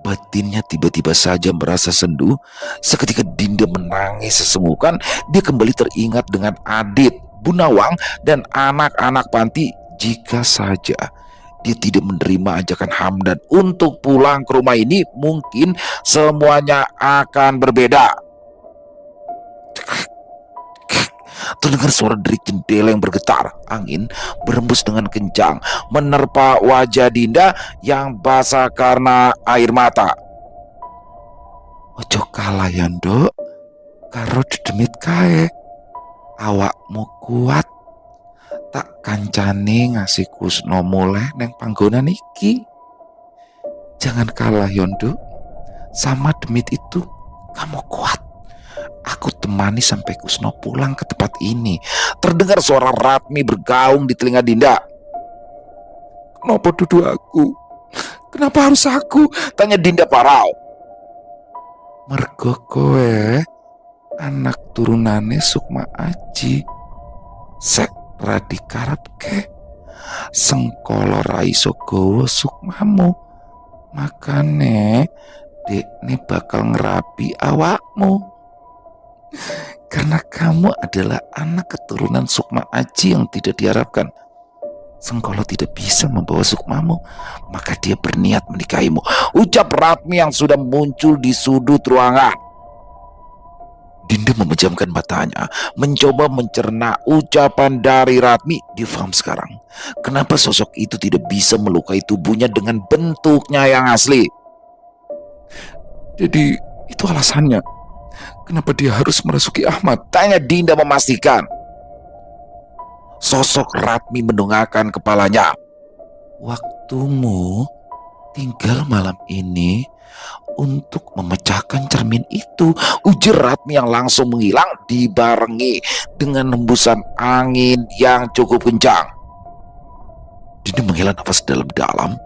Batinnya tiba-tiba saja merasa sendu. Seketika Dinda menangis sesenggukan. Dia kembali teringat dengan Adit, Bu Nawang, dan anak-anak panti. Jika saja dia tidak menerima ajakan Hamdan untuk pulang ke rumah ini, mungkin semuanya akan berbeda. Terdengar suara derik jendela yang bergetar. Angin berembus dengan kencang, menerpa wajah Dinda yang basah karena air mata. Ojo kalah ya nduk, karo dedemit kae. Awakmu kuat. Tak kancane ngasih Kusno muleh neng panggonan iki. Jangan kalah ya nduk. Sama demit itu kamu kuat. Aku temani sampai Kusno pulang ke tempat ini. Terdengar suara Ratmi bergaung di telinga Dinda. Kenapa duduk aku? Kenapa harus aku? Tanya Dinda parau. Mergo kowe anak turunane Sukma Aji. Sek radi karepke sengkolo raiso gowo sukmamu. Makane dekne bakal ngerapi awakmu. Karena kamu adalah anak keturunan Sukma Aji yang tidak diharapkan. Sengkolo tidak bisa membawa Sukmamu, maka dia berniat menikahimu. Ucap Ratmi yang sudah muncul di sudut ruangan. Dinda memejamkan matanya, mencoba mencerna ucapan dari Ratmi. Dia paham sekarang kenapa sosok itu tidak bisa melukai tubuhnya dengan bentuknya yang asli. Jadi itu alasannya kenapa dia harus merasuki Ahmad? Tanya Dinda memastikan. Sosok Ratmi mendongakkan kepalanya. Waktumu tinggal malam ini untuk memecahkan cermin itu, ujar Ratmi yang langsung menghilang dibarengi dengan hembusan angin yang cukup kencang. Dinda menghela nafas dalam-dalam.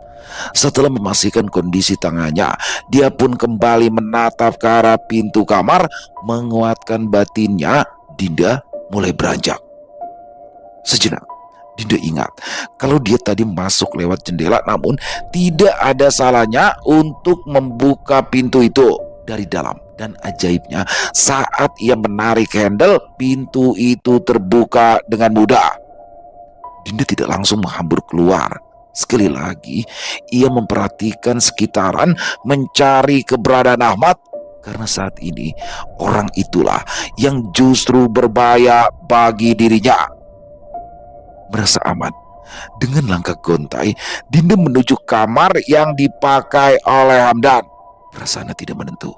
Setelah memastikan kondisi tangannya, dia pun kembali menatap ke arah pintu kamar. Menguatkan batinnya, Dinda mulai beranjak. Sejenak Dinda ingat kalau dia tadi masuk lewat jendela, namun tidak ada salahnya untuk membuka pintu itu dari dalam. Dan ajaibnya, saat ia menarik handle, pintu itu terbuka dengan mudah. Dinda tidak langsung menghambur keluar. Sekali lagi, ia memperhatikan sekitaran, mencari keberadaan Ahmad. Karena saat ini, orang itulah yang justru berbahaya bagi dirinya. Merasa aman, dengan langkah gontai, Dinda menuju kamar yang dipakai oleh Hamdan. Perasaannya tidak menentu.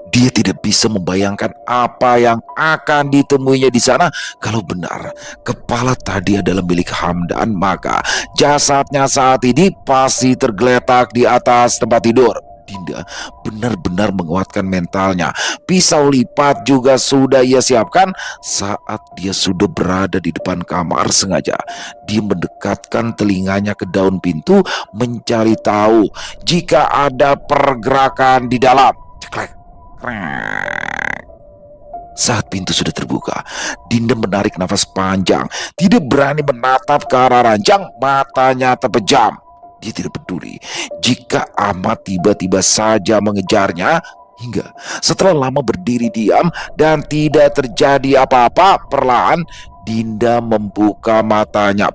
Dia tidak bisa membayangkan apa yang akan ditemuinya di sana. Kalau benar kepala tadi adalah milik Hamdan, maka jasadnya saat ini pasti tergeletak di atas tempat tidur. Dinda benar-benar menguatkan mentalnya. Pisau lipat juga sudah ia siapkan. Saat dia sudah berada di depan kamar, sengaja dia mendekatkan telinganya ke daun pintu, mencari tahu jika ada pergerakan di dalam. Ceklek. Saat pintu sudah terbuka, Dinda menarik nafas panjang. Tidak berani menatap ke arah ranjang, matanya terpejam. Dia tidak peduli jika Ahmad tiba-tiba saja mengejarnya. Hingga setelah lama berdiri diam dan tidak terjadi apa-apa, perlahan Dinda membuka matanya.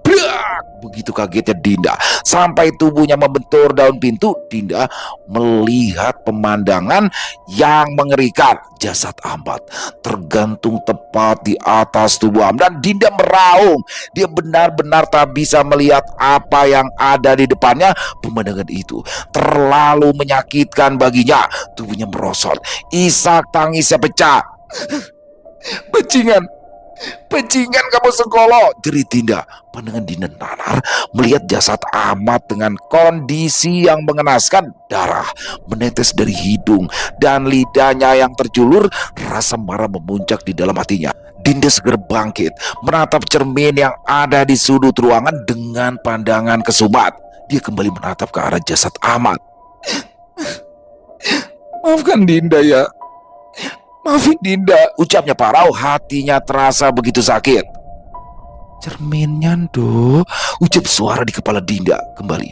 Begitu kagetnya Dinda sampai tubuhnya membentur daun pintu. Dinda melihat pemandangan yang mengerikan. Jasad Ahmad tergantung tepat di atas tubuh Hamdan. Dinda meraung. Dia benar-benar tak bisa melihat apa yang ada di depannya. Pemandangan itu terlalu menyakitkan baginya. Tubuhnya merosot. Isak tangisnya pecah. Bajingan kamu Sengkolo, jerit Dinda. Pandangan Dinda nanar melihat jasad Ahmad dengan kondisi yang mengenaskan. Darah menetes dari hidung dan lidahnya yang terjulur. Rasa marah memuncak di dalam hatinya. Dinda segera bangkit, menatap cermin yang ada di sudut ruangan dengan pandangan kesumat. Dia kembali menatap ke arah jasad Ahmad. Maafkan Dinda ya. Maafin Dinda, ucapnya parau. Hatinya terasa begitu sakit. Cerminnya nduk, Ucap suara di kepala Dinda kembali.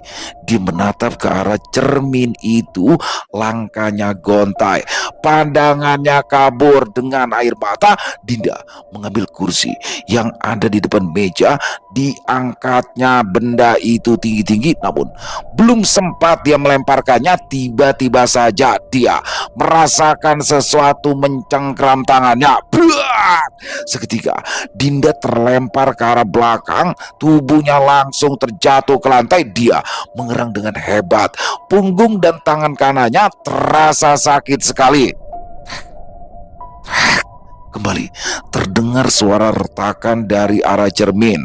Dia menatap ke arah cermin itu, langkahnya gontai, pandangannya kabur. Dengan air mata, Dinda mengambil kursi yang ada di depan meja. Diangkatnya benda itu tinggi-tinggi, namun belum sempat dia melemparkannya, tiba-tiba saja dia merasakan sesuatu mencengkram tangannya. Brak! Seketika Dinda terlempar ke arah belakang, tubuhnya langsung terjatuh ke lantai. Dia mengerang dengan hebat. Punggung dan tangan kanannya terasa sakit sekali. Kembali terdengar suara retakan dari arah cermin.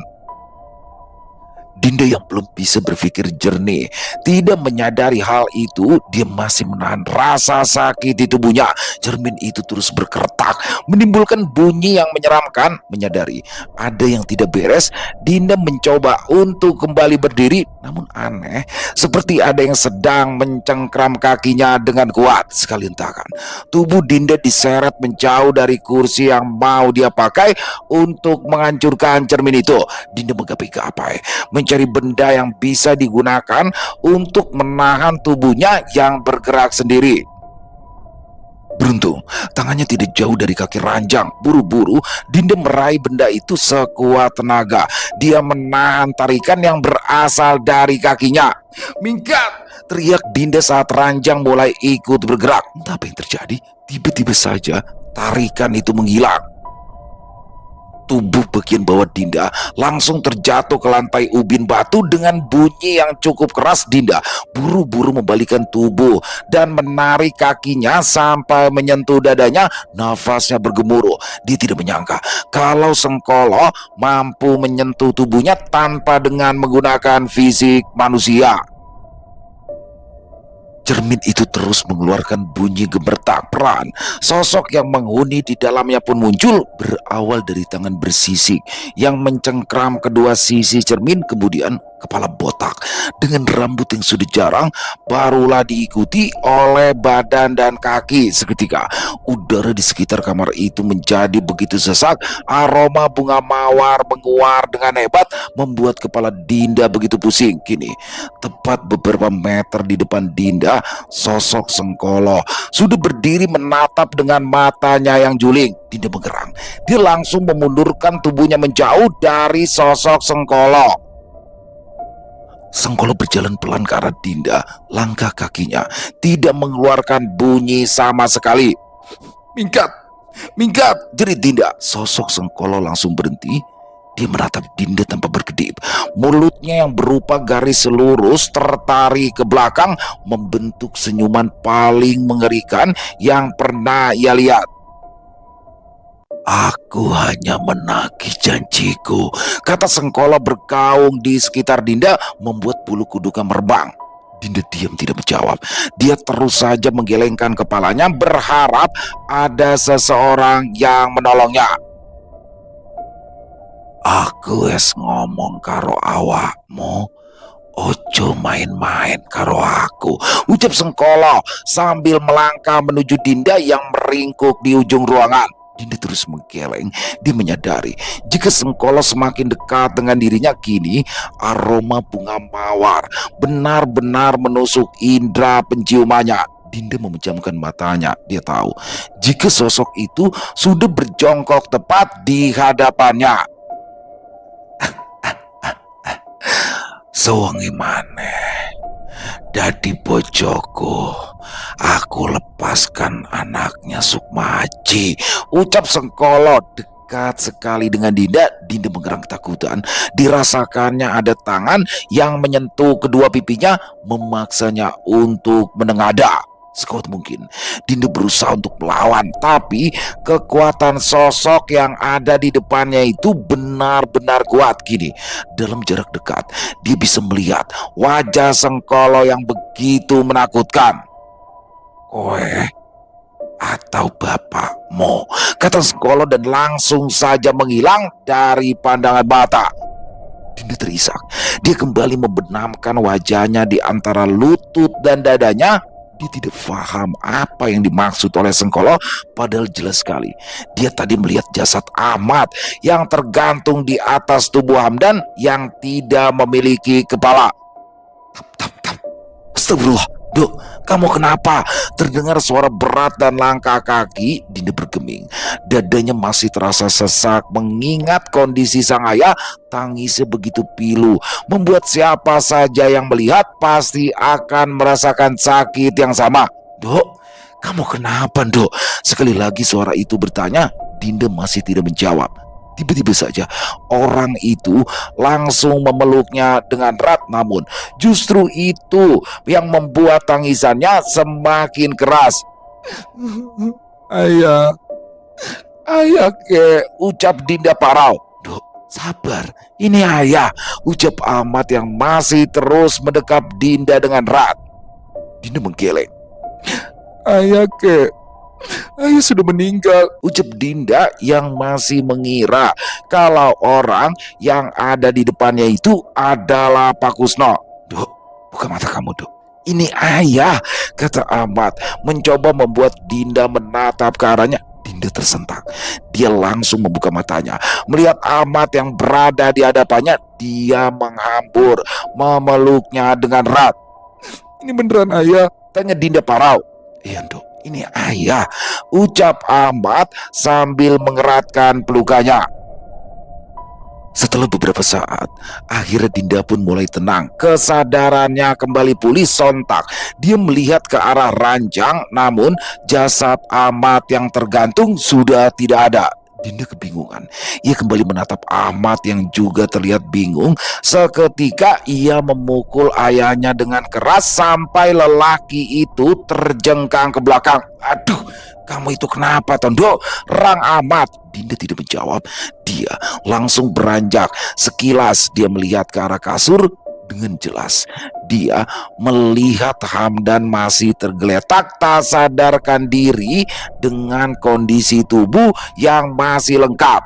Dinda yang belum bisa berpikir jernih, tidak menyadari hal itu. Dia masih menahan rasa sakit di tubuhnya. Cermin itu terus berkertak, menimbulkan bunyi yang menyeramkan. Menyadari ada yang tidak beres, Dinda mencoba untuk kembali berdiri. Namun aneh, seperti ada yang sedang mencengkram kakinya dengan kuat. Sekali hentakan, tubuh Dinda diseret menjauh dari kursi yang mau dia pakai untuk menghancurkan cermin itu. Dinda menggapai-gapai mencari benda yang bisa digunakan untuk menahan tubuhnya yang bergerak sendiri. Beruntung, tangannya tidak jauh dari kaki ranjang. Buru-buru, Dinda meraih benda itu sekuat tenaga. Dia menahan tarikan yang berasal dari kakinya. "Mingkat!" teriak Dinda saat ranjang mulai ikut bergerak. Entah apa yang terjadi, tiba-tiba saja tarikan itu menghilang. Tubuh bagian bawah Dinda langsung terjatuh ke lantai ubin batu dengan bunyi yang cukup keras. Dinda buru-buru membalikkan tubuh dan menarik kakinya sampai menyentuh dadanya. Nafasnya bergemuruh. Dia tidak menyangka kalau Sengkolo mampu menyentuh tubuhnya tanpa dengan menggunakan fisik manusia. Cermin itu terus mengeluarkan bunyi gemertak. Peran sosok yang menghuni di dalamnya pun muncul. Berawal dari tangan bersisik yang mencengkram kedua sisi cermin, kemudian kepala botak dengan rambut yang sudah jarang, barulah diikuti oleh badan dan kaki. Seketika udara di sekitar kamar itu menjadi begitu sesak. Aroma bunga mawar menguar dengan hebat, membuat kepala Dinda begitu pusing. Kini tepat beberapa meter di depan Dinda, sosok Sengkolo sudah berdiri menatap dengan matanya yang juling. Dinda menggerang. Dia langsung memundurkan tubuhnya menjauh dari sosok Sengkolo. Sengkolo berjalan pelan ke arah Dinda. Langkah kakinya tidak mengeluarkan bunyi sama sekali. "Mingkat! Mingkat!" jerit Dinda. Sosok Sengkolo langsung berhenti. Dia menatap Dinda tanpa berkedip. Mulutnya yang berupa garis lurus tertarik ke belakang, membentuk senyuman paling mengerikan yang pernah ia lihat. "Aku hanya menagih janjiku," kata Sengkolo bergaung di sekitar Dinda, membuat bulu kuduknya merbang. Dinda diam tidak menjawab. Dia terus saja menggelengkan kepalanya, berharap ada seseorang yang menolongnya. "Aku es ngomong karo awakmu, ojo main-main karo aku," ucap Sengkolo sambil melangkah menuju Dinda yang meringkuk di ujung ruangan. Dinda terus menggeleng. Dia menyadari jika Sengkolo semakin dekat dengan dirinya, kini aroma bunga mawar benar-benar menusuk indera penciumannya. Dinda memejamkan matanya. Dia tahu jika sosok itu sudah berjongkok tepat di hadapannya. "Sewengi maneh dadi bojoku, aku lepaskan anaknya Sukmaji," ucap Sengkolo dekat sekali dengan Dinda. Dinda menggerang ketakutan. Dirasakannya ada tangan yang menyentuh kedua pipinya, memaksanya untuk menengadah. Sekuat mungkin Dinda berusaha untuk melawan, tapi kekuatan sosok yang ada di depannya itu benar-benar kuat. Kini dalam jarak dekat dia bisa melihat wajah Sengkolo yang begitu menakutkan. "Kowe atau bapakmu," kata Sengkolo dan langsung saja menghilang dari pandangan mata. Dinda terisak. Dia kembali membenamkan wajahnya di antara lutut dan dadanya. Dia tidak paham apa yang dimaksud oleh Sengkolo, padahal jelas sekali dia tadi melihat jasad Ahmad yang tergantung di atas tubuh Hamdan yang tidak memiliki kepala. Tap, tap, tap. Astagfirullah, Dok, kamu kenapa? Terdengar suara berat dan langkah kaki. Dinda bergeming. Dadanya masih terasa sesak mengingat kondisi sang ayah. Tangisnya begitu pilu, membuat siapa saja yang melihat pasti akan merasakan sakit yang sama. Dok, kamu kenapa, Dok? Sekali lagi suara itu bertanya. Dinda masih tidak menjawab. Tiba-tiba saja orang itu langsung memeluknya dengan erat, namun justru itu yang membuat tangisannya semakin keras. Ayah, ayah ucap Dinda parau. Dok, sabar, ini ayah, ucap Ahmad yang masih terus mendekap Dinda dengan erat. Dinda menggeleng. Ayah ayah sudah meninggal, ucap Dinda yang masih mengira kalau orang yang ada di depannya itu adalah Pak Kusno. Dok, buka mata kamu, Dok. Ini ayah, kata Ahmad, mencoba membuat Dinda menatap ke arahnya. Dinda tersentak. Dia langsung membuka matanya. Melihat Ahmad yang berada di hadapannya, dia menghambur, memeluknya dengan erat. Ini beneran ayah? Tanya Dinda parau. Iya, Dok. Ini ayah, ucap Ahmad sambil mengeratkan pelukannya. Setelah beberapa saat, akhirnya Dinda pun mulai tenang. Kesadarannya kembali pulih sontak. Dia melihat ke arah ranjang, namun jasad Ahmad yang tergantung sudah tidak ada. Dinda kebingungan. Ia kembali menatap Ahmad yang juga terlihat bingung. Seketika ia memukul ayahnya dengan keras sampai lelaki itu terjengkang ke belakang. Aduh, kamu itu kenapa, Tondo? Rang Ahmad. Dinda tidak menjawab. Dia langsung beranjak. Sekilas dia melihat ke arah kasur. Dengan jelas dia melihat Hamdan masih tergeletak tak sadarkan diri dengan kondisi tubuh yang masih lengkap.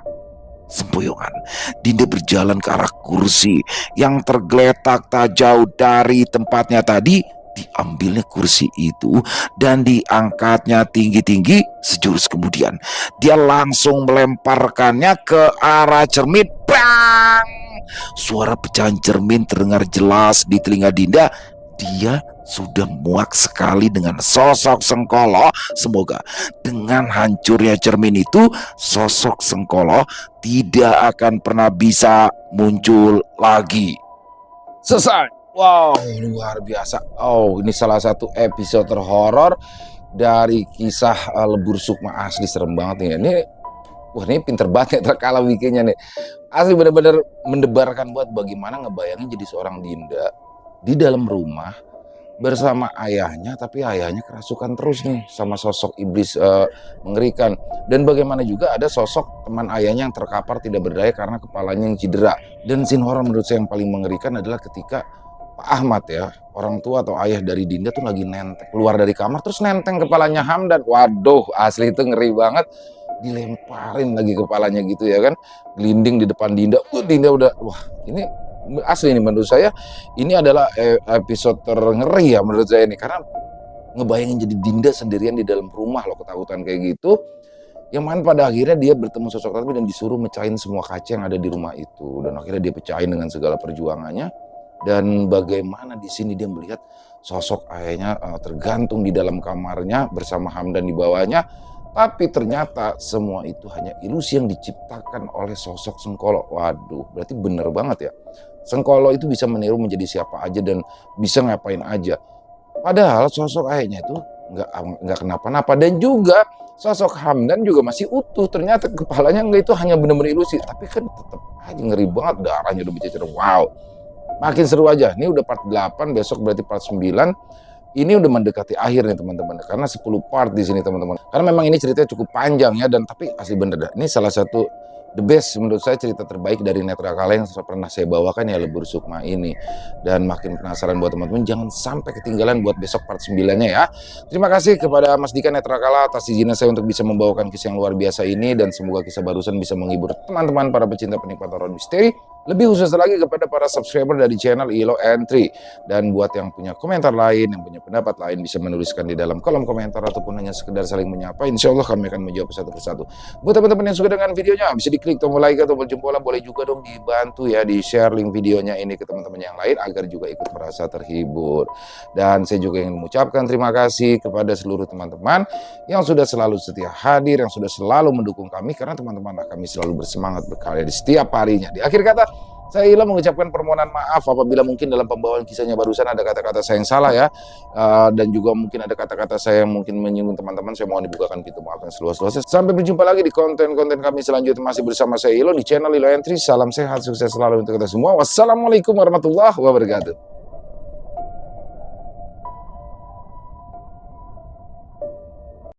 Sempoyongan, Dinda berjalan ke arah kursi yang tergeletak tak jauh dari tempatnya tadi. Diambilnya kursi itu dan diangkatnya tinggi-tinggi. Sejurus kemudian dia langsung melemparkannya ke arah cermin. Bang! Suara pecahan cermin terdengar jelas di telinga Dinda. Dia sudah muak sekali dengan sosok Sengkolo. Semoga dengan hancurnya cermin itu, sosok Sengkolo tidak akan pernah bisa muncul lagi.
Selesai. Wow, luar biasa. Oh, ini salah satu episode terhoror dari kisah Lebur Sukma asli. Serem banget nih. Wah, ini pinter banget ya terkala bikinnya nih. Asli benar-benar mendebarkan buat bagaimana ngebayangin jadi seorang Dinda di dalam rumah bersama ayahnya, tapi ayahnya kerasukan terus nih sama sosok iblis mengerikan. Dan bagaimana juga ada sosok teman ayahnya yang terkapar tidak berdaya karena kepalanya yang cedera. Dan scene horor menurut saya yang paling mengerikan adalah ketika Pak Ahmad ya, orang tua atau ayah dari Dinda tuh lagi nenteng, keluar dari kamar terus nenteng kepalanya Hamdan. Waduh, asli itu ngeri banget. Dilemparin lagi kepalanya gitu ya kan, gelinding di depan Dinda. Dinda udah, wah ini asli nih menurut saya ini adalah episode terngeri ya menurut saya ini, karena ngebayangin jadi Dinda sendirian di dalam rumah loh, ketakutan kayak gitu. Yang mana pada akhirnya dia bertemu sosok Ratmi dan disuruh mecahin semua kaca yang ada di rumah itu, dan akhirnya dia pecahin dengan segala perjuangannya. Dan bagaimana di sini dia melihat sosok ayahnya tergantung di dalam kamarnya bersama Hamdan di bawahnya. Tapi ternyata semua itu hanya ilusi yang diciptakan oleh sosok Sengkolo. Waduh, berarti bener banget ya. Sengkolo itu bisa meniru menjadi siapa aja dan bisa ngapain aja. Padahal sosok ayahnya itu nggak kenapa-napa. Dan juga sosok Hamdan juga masih utuh. Ternyata kepalanya nggak, itu hanya bener-bener ilusi. Tapi kan tetap aja ngeri banget, darahnya udah bercecer. Wow, makin seru aja. Ini udah part 8, besok berarti part 9. Ini udah mendekati akhir nih teman-teman, karena 10 part di sini teman-teman. Karena memang ini ceritanya cukup panjang ya, dan tapi asli bener dah. Ini salah satu the best menurut saya, cerita terbaik dari Netrakala yang pernah saya bawakan ya, Lebur Sukma ini. Dan makin penasaran buat teman-teman, jangan sampai ketinggalan buat besok part 9-nya ya. Terima kasih kepada Mas Dika Netrakala atas izinnya saya untuk bisa membawakan kisah yang luar biasa ini, dan semoga kisah barusan bisa menghibur teman-teman para pecinta penikmat horor misteri Lebih khusus lagi kepada para subscriber dari channel Ilo Entry. Dan buat yang punya komentar lain, yang punya pendapat lain, bisa menuliskan di dalam kolom komentar ataupun hanya sekedar saling menyapa. Insya Allah kami akan menjawab satu persatu. Buat teman-teman yang suka dengan videonya, bisa diklik tombol like atau tombol jempol, boleh juga dong dibantu ya di share link videonya ini ke teman-teman yang lain agar juga ikut merasa terhibur. Dan saya juga ingin mengucapkan terima kasih kepada seluruh teman-teman yang sudah selalu setia hadir, yang sudah selalu mendukung kami, karena teman-teman kami selalu bersemangat berkarya di setiap harinya. Di akhir kata, saya Ila mengucapkan permohonan maaf apabila mungkin dalam pembawaan kisahnya barusan ada kata-kata saya yang salah ya, dan juga mungkin ada kata-kata saya yang mungkin menyinggung teman-teman. Saya mohon dibukakan pintu maaf yang seluas-luasnya. Sampai berjumpa lagi di konten-konten kami selanjutnya, masih bersama saya Ilo di channel Ilo Entry. Salam sehat, sukses selalu untuk kita semua. Wassalamualaikum warahmatullahi wabarakatuh.